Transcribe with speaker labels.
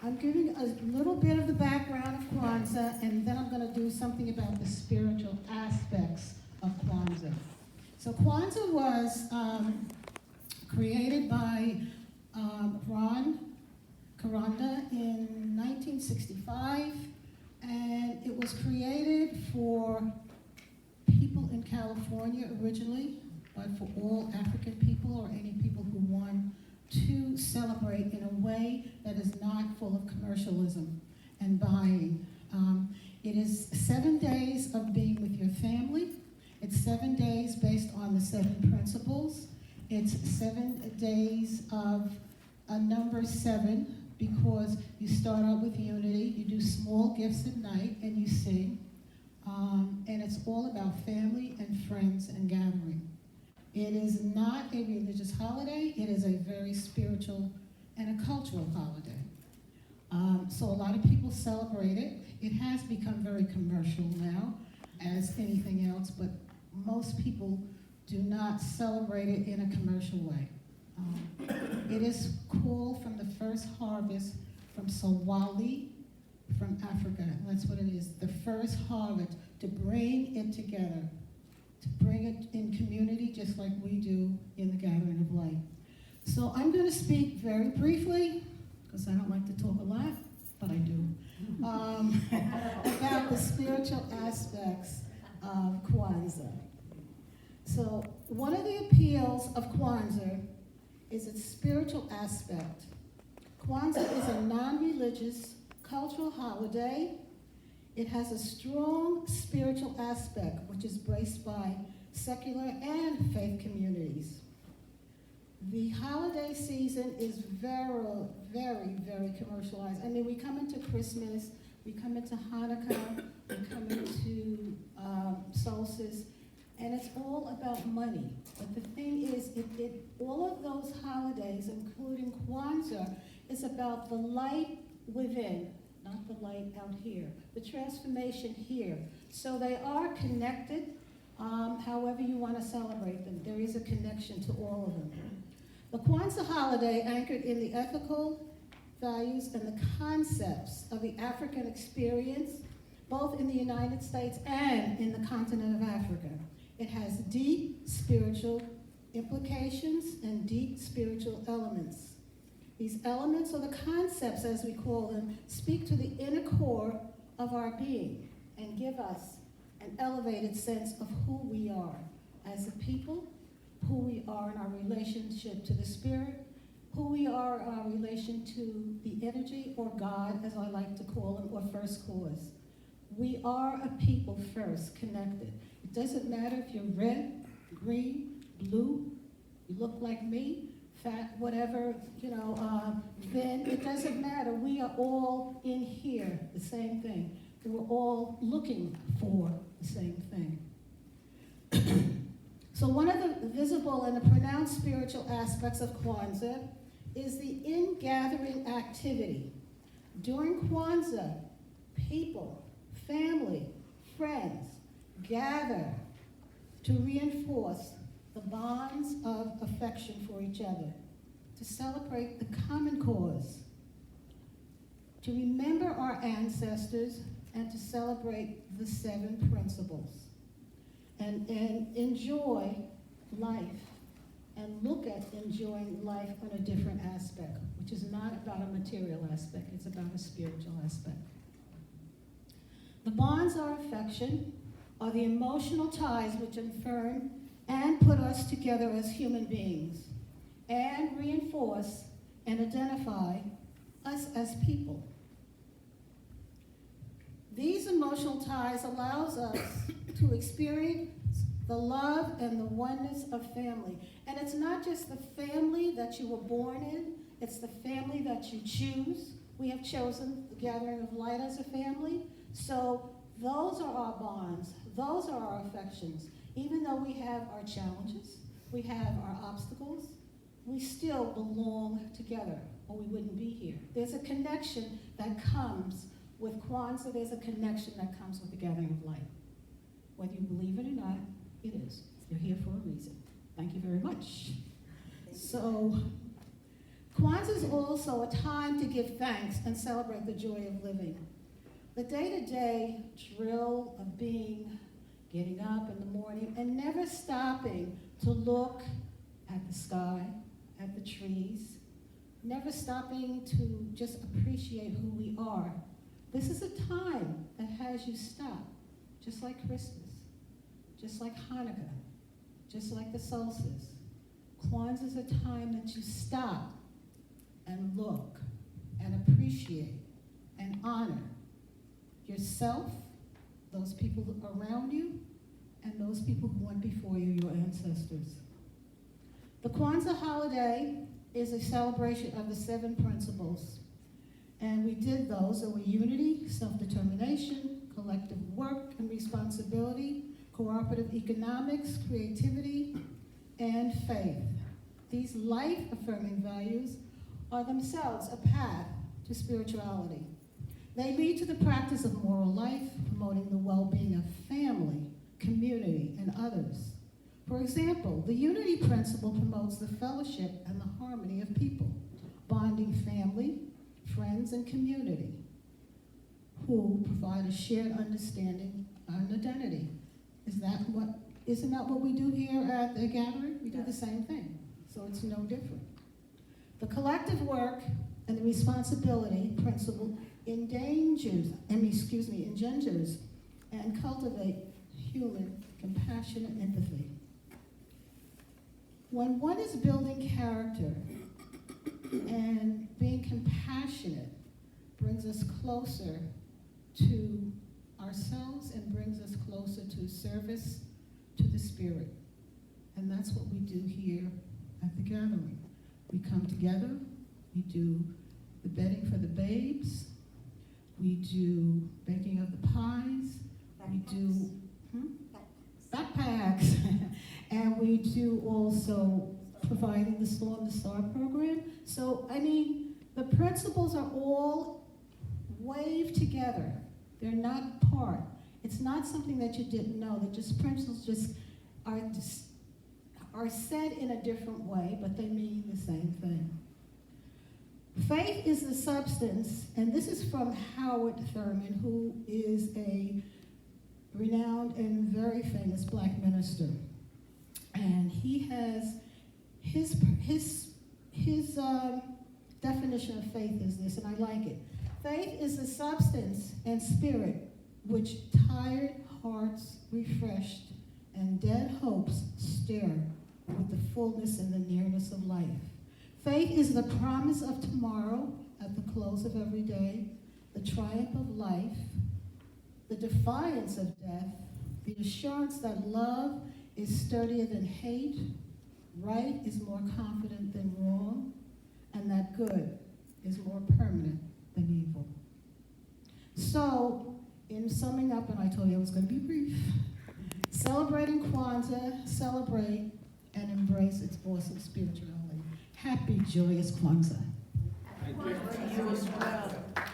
Speaker 1: I'm giving a little bit of the background of Kwanzaa, and then I'm going to do something about the spiritual aspects of Kwanzaa. So Kwanzaa was created by Ron Karanda in 1965, and it was created for people in California originally, but for all African people or any people who want to celebrate in a way that is not full of commercialism and buying. It is 7 days of being with your family. It's 7 days based on the 7 principles. It's 7 days of a number 7 because you start out with unity, you do small gifts at night, and you sing. And it's all about family and friends and gathering. It is not a religious holiday, it is a very spiritual and a cultural holiday. So a lot of people celebrate it. It has become very commercial now, as anything else, but most people do not celebrate it in a commercial way. It is called from the first harvest from Sawali, from Africa. That's what it is, the first harvest, to bring it together, to bring it in community just like we do in the Gathering of Light. So I'm going to speak very briefly, because I don't like to talk a lot, but I do, about the spiritual aspects of Kwanzaa. So one of the appeals of Kwanzaa is its spiritual aspect. Kwanzaa is a non-religious cultural holiday. It has a strong spiritual aspect, which is embraced by secular and faith communities. The holiday season is very, very, very commercialized. I mean, we come into Christmas, we come into Hanukkah, we come into solstice, and it's all about money. But the thing is, all of those holidays, including Kwanzaa, is about the light within, not the light out here, the transformation here. So they are connected, however you want to celebrate them. There is a connection to all of them. The Kwanzaa holiday anchored in the ethical values and the concepts of the African experience, both in the United States and in the continent of Africa. It has deep spiritual implications and deep spiritual elements. These elements, or the concepts as we call them, speak to the inner core of our being and give us an elevated sense of who we are as a people, who we are in our relationship to the spirit, who we are in our relation to the energy or God, as I like to call him, or first cause. We are a people first, connected. It doesn't matter if you're red, green, blue, you look like me, fat, whatever, thin, it doesn't matter. We are all in here, the same thing. We're all looking for the same thing. So one of the visible and the pronounced spiritual aspects of Kwanzaa is the in-gathering activity. During Kwanzaa, people, family, friends gather to reinforce the bonds of affection for each other, to celebrate the common cause, to remember our ancestors, and to celebrate the 7 principles, and enjoy life, and look at enjoying life on a different aspect, which is not about a material aspect, it's about a spiritual aspect. The bonds of affection are the emotional ties which affirm and put us together as human beings, and reinforce and identify us as people. These emotional ties allows us to experience the love and the oneness of family. And it's not just the family that you were born in, it's the family that you choose. We have chosen the Gathering of Light as a family. So those are our bonds, those are our affections. Even though we have our challenges, we have our obstacles, we still belong together, or we wouldn't be here. There's a connection that comes with Kwanzaa, there's a connection that comes with the Gathering of Light. Whether you believe it or not, it is. You're here for a reason. Thank you very much. So, Kwanzaa is also a time to give thanks and celebrate the joy of living. The day-to-day drill of getting up in the morning and never stopping to look at the sky, at the trees, never stopping to just appreciate who we are. This is a time that has you stop, just like Christmas, just like Hanukkah, just like the solstice. Kwanzaa is a time that you stop and look and appreciate and honor yourself, those people around you, and those people who went before you, your ancestors. The Kwanzaa holiday is a celebration of the 7 principles. And we did those. There were unity, self-determination, collective work and responsibility, cooperative economics, creativity, and faith. These life-affirming values are themselves a path to spirituality. They lead to the practice of moral life, promoting the well-being of family, community, and others. For example, the unity principle promotes the fellowship and the harmony of people, bonding family, friends, and community who provide a shared understanding and identity. Isn't that what we do here at the gathering? We do the same thing, so it's no different. The collective work and the responsibility principle engenders and cultivate human compassion and empathy. When one is building character and being compassionate brings us closer to ourselves and brings us closer to service to the Spirit. And that's what we do here at the gathering. We come together, we do the bedding for the babes, we do baking of the pies, we do backpacks, and we do also providing the Storm the Star program. So, I mean, the principles are all waved together. They're not part. It's not something that you didn't know. That just principles are said in a different way, but they mean the same thing. Faith is the substance, and this is from Howard Thurman, who is a renowned and very famous black minister. And he has his definition of faith is this, and I like it. Faith is the substance and spirit which tired hearts refreshed and dead hopes stir with the fullness and the nearness of life. Faith is the promise of tomorrow at the close of every day, the triumph of life, the defiance of death, the assurance that love is sturdier than hate, right is more confident than wrong, and that good is more permanent than evil. So, in summing up, and I told you I was going to be brief, celebrating Kwanzaa, celebrate and embrace its awesome spirituality. Happy, joyous Kwanzaa.
Speaker 2: Thank you.